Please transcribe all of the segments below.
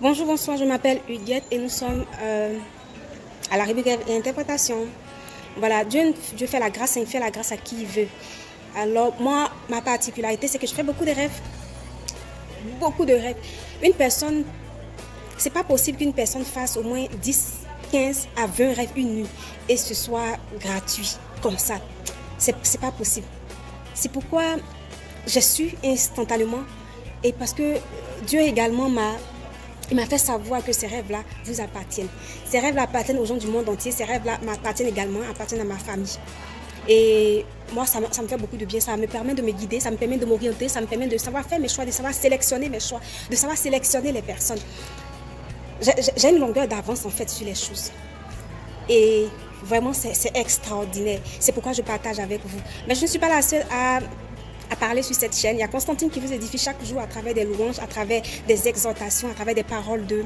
Bonjour, bonsoir, je m'appelle Huguette et nous sommes à la rubrique interprétation. Voilà, Dieu fait la grâce et il fait la grâce à qui il veut. Alors moi, ma particularité, c'est que je fais beaucoup de rêves. Beaucoup de rêves. Une personne, c'est pas possible qu'une personne fasse au moins 10, 15 à 20 rêves une nuit et ce soit gratuit, comme ça. C'est pas possible. C'est pourquoi j'ai su instantanément et parce que Dieu également m'a fait savoir que ces rêves-là vous appartiennent. Ces rêves-là appartiennent aux gens du monde entier. Ces rêves-là m'appartiennent également, appartiennent à ma famille. Et moi, ça me fait beaucoup de bien. Ça me permet de me guider, ça me permet de m'orienter, ça me permet de savoir faire mes choix, de savoir sélectionner mes choix, de savoir sélectionner les personnes. J'ai une longueur d'avance en fait sur les choses. Et vraiment, c'est extraordinaire. C'est pourquoi je partage avec vous. Mais je ne suis pas la seule à parler sur cette chaîne. Il y a Constantine qui vous édifie chaque jour à travers des louanges, à travers des exhortations, à travers des paroles de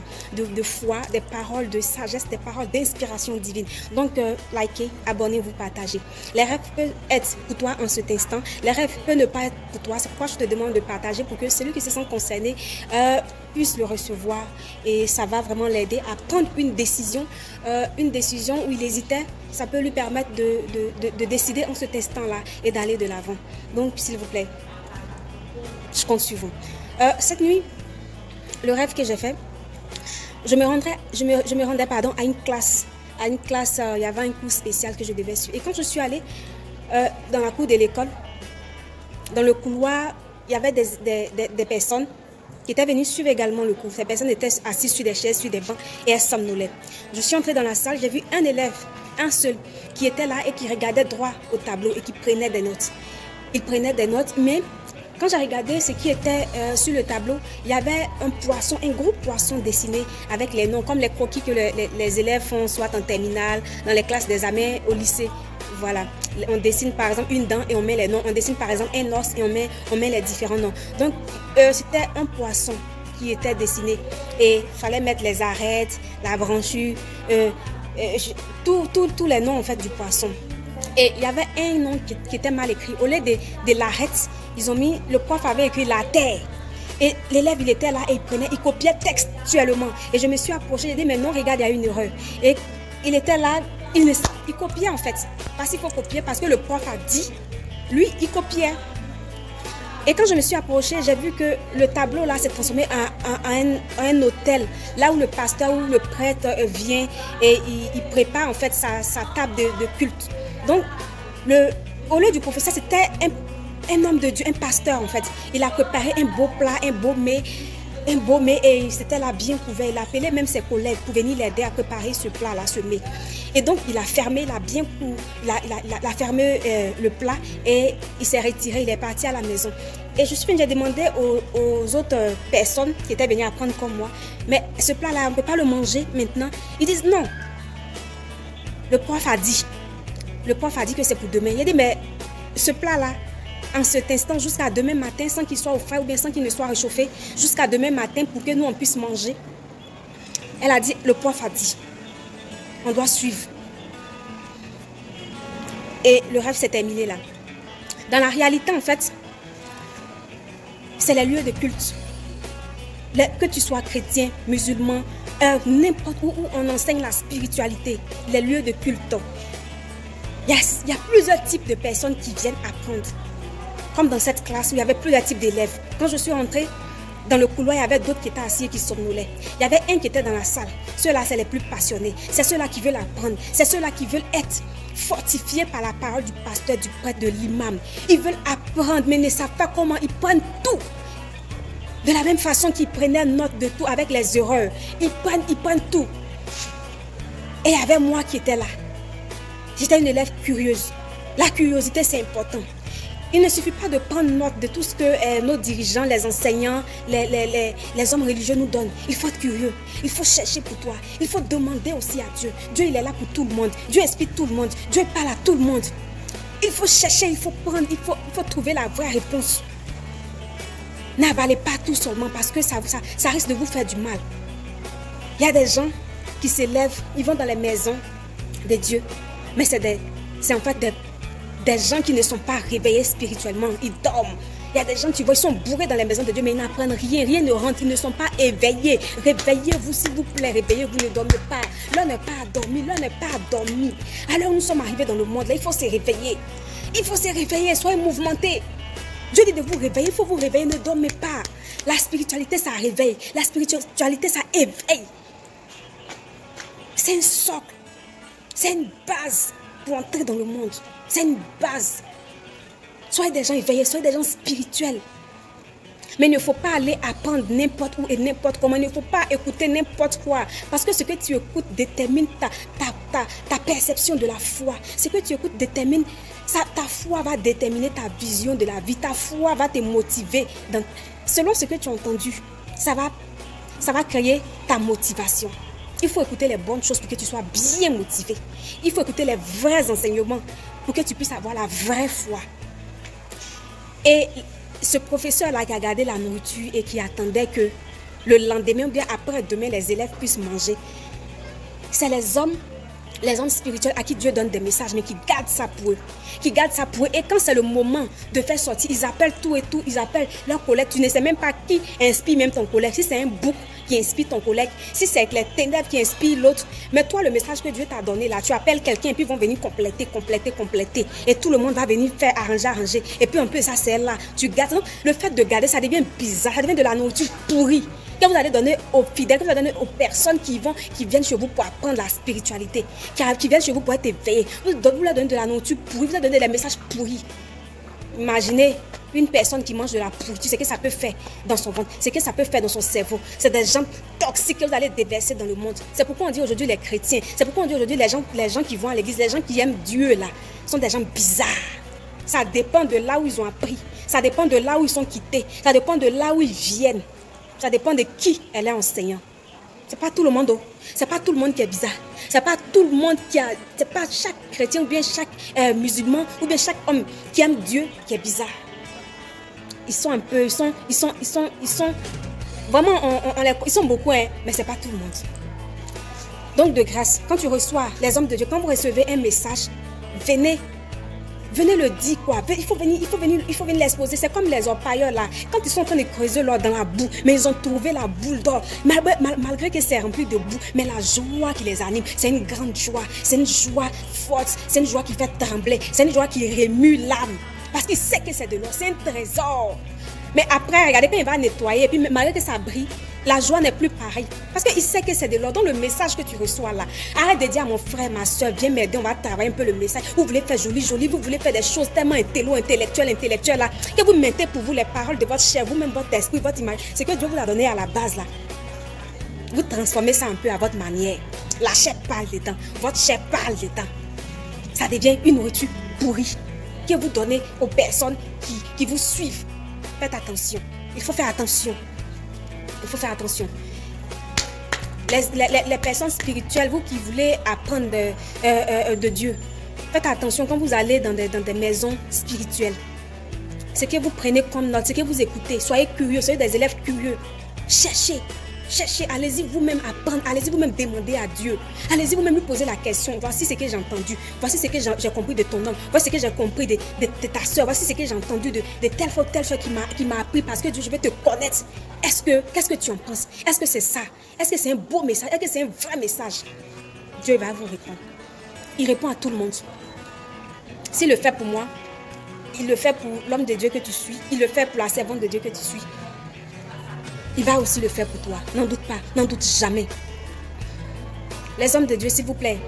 foi, des paroles de sagesse, des paroles d'inspiration divine. Donc, likez, abonnez-vous, partagez. Les rêves peuvent être pour toi en cet instant. Les rêves peuvent ne pas être pour toi. C'est pourquoi je te demande de partager pour que celui qui se sent concerné puisse le recevoir. Et ça va vraiment l'aider à prendre une décision où il hésitait. Ça peut lui permettre de décider en cet instant-là et d'aller de l'avant. Donc, s'il vous plaît, je compte sur vous. Cette nuit, le rêve que j'ai fait, je me rendais à une classe. Il y avait un cours spécial que je devais suivre. Et quand je suis allée dans la cour de l'école, dans le couloir, il y avait des personnes qui étaient venues suivre également le cours. Ces personnes étaient assises sur des chaises, sur des bancs et elles somnolaient. Je suis entrée dans la salle, j'ai vu un élève, un seul, qui était là et qui regardait droit au tableau et qui prenait des notes. Il prenait des notes, mais quand j'ai regardé ce qui était sur le tableau, il y avait un poisson, un gros poisson dessiné avec les noms, comme les croquis que les élèves font, soit en terminale, dans les classes d'examen, au lycée. Voilà, on dessine par exemple une dent et on met les noms, on dessine par exemple un os et on met les différents noms. Donc, c'était un poisson qui était dessiné et il fallait mettre les arêtes, la branchure, tous les noms en fait du poisson. Et il y avait un nom qui était mal écrit. Au lieu de l'arête, ils ont mis, le prof avait écrit la terre. Et l'élève, il était là et il copiait textuellement. Et je me suis approchée, j'ai dit, mais non, regarde, il y a une erreur. Et il était là, il copiait en fait. Parce qu'il faut copier, parce que le prof a dit, lui, il copiait. Et quand je me suis approchée, j'ai vu que le tableau là s'est transformé en un hôtel, là où le pasteur ou le prêtre vient et il prépare en fait sa table de culte. Donc, au lieu du professeur, c'était un homme de Dieu, un pasteur en fait. Il a préparé un beau plat, un beau mets et c'était là bien couvert. Il a appelé même ses collègues pour venir l'aider à préparer ce plat-là, ce mets. Et donc, il a fermé, il a fermé le plat et il s'est retiré, il est parti à la maison. Et j'ai demandé aux autres personnes qui étaient venues apprendre comme moi, mais ce plat-là, on ne peut pas le manger maintenant. Ils disent non. Le prof a dit que c'est pour demain. Il a dit, mais ce plat-là, en cet instant, jusqu'à demain matin, sans qu'il soit au frais ou bien sans qu'il ne soit réchauffé, jusqu'à demain matin pour que nous, on puisse manger. Elle a dit, le prof a dit, on doit suivre. Et le rêve s'est terminé là. Dans la réalité, en fait, c'est les lieux de culte. Que tu sois chrétien, musulman, n'importe où on enseigne la spiritualité, les lieux de culte. Il y a plusieurs types de personnes qui viennent apprendre. Comme dans cette classe où il y avait plusieurs types d'élèves. Quand je suis rentrée dans le couloir, il y avait d'autres qui étaient assis et qui somnolaient. Il y avait un qui était dans la salle. Ceux-là, c'est les plus passionnés. C'est ceux-là qui veulent apprendre. C'est ceux-là qui veulent être fortifiés par la parole du pasteur, du prêtre, de l'imam. Ils veulent apprendre, mais ne savent pas comment. Ils prennent tout. De la même façon qu'ils prenaient note de tout avec les erreurs. Ils prennent tout. Et il y avait moi qui étais là. J'étais une élève curieuse. La curiosité, c'est important. Il ne suffit pas de prendre note de tout ce que nos dirigeants, les enseignants, les hommes religieux nous donnent. Il faut être curieux. Il faut chercher pour toi. Il faut demander aussi à Dieu. Dieu, il est là pour tout le monde. Dieu explique tout le monde. Dieu parle à tout le monde. Il faut chercher, il faut prendre, il faut trouver la vraie réponse. N'avalez pas tout seulement parce que ça risque de vous faire du mal. Il y a des gens qui se lèvent, ils vont dans les maisons de Dieu. Mais c'est en fait des gens qui ne sont pas réveillés spirituellement. Ils dorment. Il y a des gens, tu vois, ils sont bourrés dans les maisons de Dieu, mais ils n'apprennent rien, rien ne rentre, ils ne sont pas éveillés. Réveillez-vous, s'il vous plaît, réveillez-vous, ne dormez pas. L'heure n'est pas dormi, l'heure n'est pas dormi. Alors nous sommes arrivés dans le monde, là, il faut se réveiller. Il faut se réveiller, soyez mouvementés. Dieu dit de vous réveiller, il faut vous réveiller, ne dormez pas. La spiritualité, ça réveille. La spiritualité, ça éveille. C'est un socle. C'est une base pour entrer dans le monde. C'est une base. Soyez des gens éveillés, soyez des gens spirituels. Mais il ne faut pas aller apprendre n'importe où et n'importe comment. Il ne faut pas écouter n'importe quoi. Parce que ce que tu écoutes détermine ta perception de la foi. Ce que tu écoutes détermine, ta foi va déterminer ta vision de la vie. Ta foi va te motiver. Selon ce que tu as entendu, ça va créer ta motivation. Il faut écouter les bonnes choses pour que tu sois bien motivé. Il faut écouter les vrais enseignements pour que tu puisses avoir la vraie foi. Et ce professeur-là qui a gardé la nourriture et qui attendait que le lendemain ou bien après-demain, les élèves puissent manger, c'est les hommes spirituels à qui Dieu donne des messages, mais qui gardent ça pour eux. Qui gardent ça pour eux. Et quand c'est le moment de faire sortir, ils appellent tout et tout. Ils appellent leur collègue. Tu ne sais même pas qui inspire même ton collègue. Si c'est un bouc qui inspire ton collègue, si c'est les ténèbres qui inspirent l'autre, mais toi, le message que Dieu t'a donné là, tu appelles quelqu'un et puis ils vont venir compléter. Et tout le monde va venir faire arranger. Et puis un peu ça, c'est là. Tu gardes. Donc, le fait de garder, ça devient bizarre. Ça devient de la nourriture pourrie. Que vous allez donner aux fidèles, que vous allez donner aux personnes qui viennent chez vous pour apprendre la spiritualité, qui viennent chez vous pour être éveillés. Vous leur donnez de la nourriture pourrie, vous leur donnez des messages pourris. Imaginez une personne qui mange de la pourriture, c'est que ça peut faire dans son ventre, c'est que ça peut faire dans son cerveau. C'est des gens toxiques que vous allez déverser dans le monde. C'est pourquoi on dit aujourd'hui les chrétiens, c'est pourquoi on dit aujourd'hui les gens qui vont à l'église, les gens qui aiment Dieu là, sont des gens bizarres. Ça dépend de là où ils ont appris, ça dépend de là où ils sont quittés, ça dépend de là où ils viennent. Ça dépend de qui elle est enseignante. C'est pas tout le monde. C'est pas tout le monde qui est bizarre. C'est pas tout le monde qui a. C'est pas chaque chrétien ou bien chaque musulman ou bien chaque homme qui aime Dieu qui est bizarre. Ils sont un peu. Ils sont vraiment. Ils sont beaucoup, hein, mais c'est pas tout le monde. Donc de grâce, quand tu reçois les hommes de Dieu, quand vous recevez un message, venez le dire quoi. Il faut venir l'exposer. C'est comme les orpailleurs là. Quand ils sont en train de creuser l'or dans la boue, mais ils ont trouvé la boule d'or. Malgré que c'est rempli de boue, mais la joie qui les anime, c'est une grande joie. C'est une joie forte. C'est une joie qui fait trembler. C'est une joie qui remue l'âme. Parce qu'il sait que c'est de l'or. C'est un trésor. Mais après, regardez quand il va nettoyer, et puis malgré que ça brille, la joie n'est plus pareille. Parce qu'il sait que c'est de l'or. Donc le message que tu reçois là, arrête de dire à mon frère, ma soeur, viens m'aider, on va travailler un peu le message. Vous voulez faire joli, vous voulez faire des choses tellement intellectuelles là, que vous mettez pour vous les paroles de votre chair, vous-même votre esprit, votre image. C'est que Dieu vous a donné à la base là. Vous transformez ça un peu à votre manière. La chair parle dedans, votre chair parle dedans. Ça devient une nourriture pourrie que vous donnez aux personnes qui vous suivent. Faites attention. Il faut faire attention. Il faut faire attention. Les personnes spirituelles, vous qui voulez apprendre de Dieu, faites attention quand vous allez dans des maisons spirituelles. Ce que vous prenez comme note, ce que vous écoutez, soyez curieux, soyez des élèves curieux. Cherchez, allez-y vous-même apprendre, allez-y vous-même demander à Dieu. Allez-y vous-même lui poser la question. Voici ce que j'ai entendu, voici ce que j'ai compris de ton homme, voici ce que j'ai compris de ta soeur, voici ce que j'ai entendu de telle fois qui m'a appris parce que Dieu, je vais te connaître. Qu'est-ce que tu en penses? Est-ce que c'est ça? Est-ce que c'est un beau message? Est-ce que c'est un vrai message? Dieu va vous répondre. Il répond à tout le monde. S'il le fait pour moi, il le fait pour l'homme de Dieu que tu suis, il le fait pour la servante de Dieu que tu suis. Il va aussi le faire pour toi. N'en doute pas. N'en doute jamais. Les hommes de Dieu, s'il vous plaît,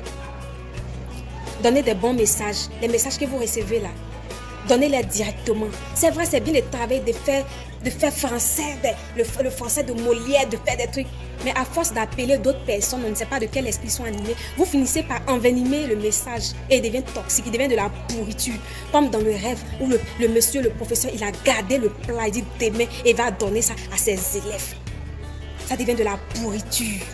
donnez des bons messages. Les messages que vous recevez là, donnez-les directement. C'est vrai, c'est bien de travailler, de faire français, le français de Molière, de faire des trucs. Mais à force d'appeler d'autres personnes, on ne sait pas de quel esprit ils sont animés, vous finissez par envenimer le message et il devient toxique, il devient de la pourriture. Comme dans le rêve où le monsieur, le professeur, il a gardé le plat, il dit demain et il va donner ça à ses élèves. Ça devient de la pourriture.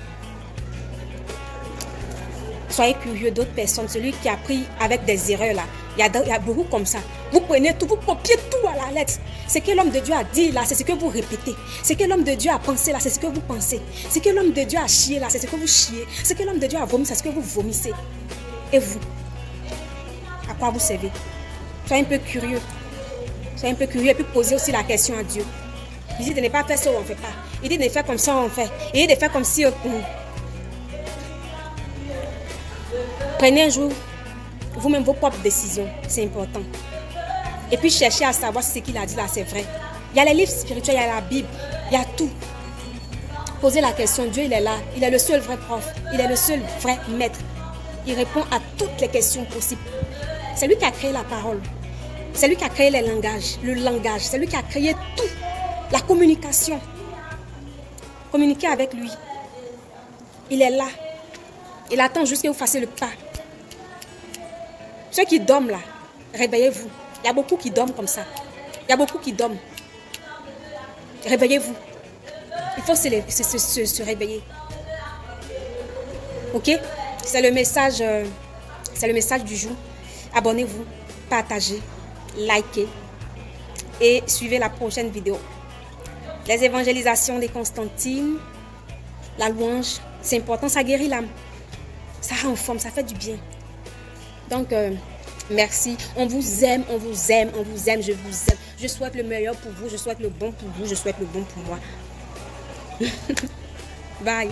Soyez curieux d'autres personnes, celui qui a pris avec des erreurs là. Il y a beaucoup comme ça. Vous prenez tout, vous copiez tout à la lettre. Ce que l'homme de Dieu a dit là, c'est ce que vous répétez. Ce que l'homme de Dieu a pensé là, c'est ce que vous pensez. Ce que l'homme de Dieu a chié là, c'est ce que vous chiez. Ce que l'homme de Dieu a vomi, c'est ce que vous vomissez. Et vous, à quoi vous servez? Soyez un peu curieux. Soyez un peu curieux et puis posez aussi la question à Dieu. Il dit de ne pas faire ça ou on ne fait pas. Il dit de faire comme ça, on fait. Il dit de faire comme si... Prenez un jour vous-même vos propres décisions. C'est important. Et puis cherchez à savoir si ce qu'il a dit là, c'est vrai. Il y a les livres spirituels, il y a la Bible, il y a tout. Posez la question, Dieu il est là. Il est le seul vrai prof. Il est le seul vrai maître. Il répond à toutes les questions possibles. C'est lui qui a créé la parole. C'est lui qui a créé les langages, le langage. C'est lui qui a créé tout. La communication. Communiquez avec lui. Il est là. Il attend juste que vous fassiez le pas. Ceux qui dorment là, réveillez-vous. Il y a beaucoup qui dorment comme ça. Il y a beaucoup qui dorment. Réveillez-vous. Il faut se réveiller. Ok? C'est le message du jour. Abonnez-vous, partagez, likez et suivez la prochaine vidéo. Les évangélisations des Constantines, la louange, c'est important, ça guérit l'âme. Ça rend en forme, ça fait du bien. Donc, merci. On vous aime, on vous aime, on vous aime, je vous aime. Je souhaite le meilleur pour vous, je souhaite le bon pour vous, je souhaite le bon pour moi. Bye.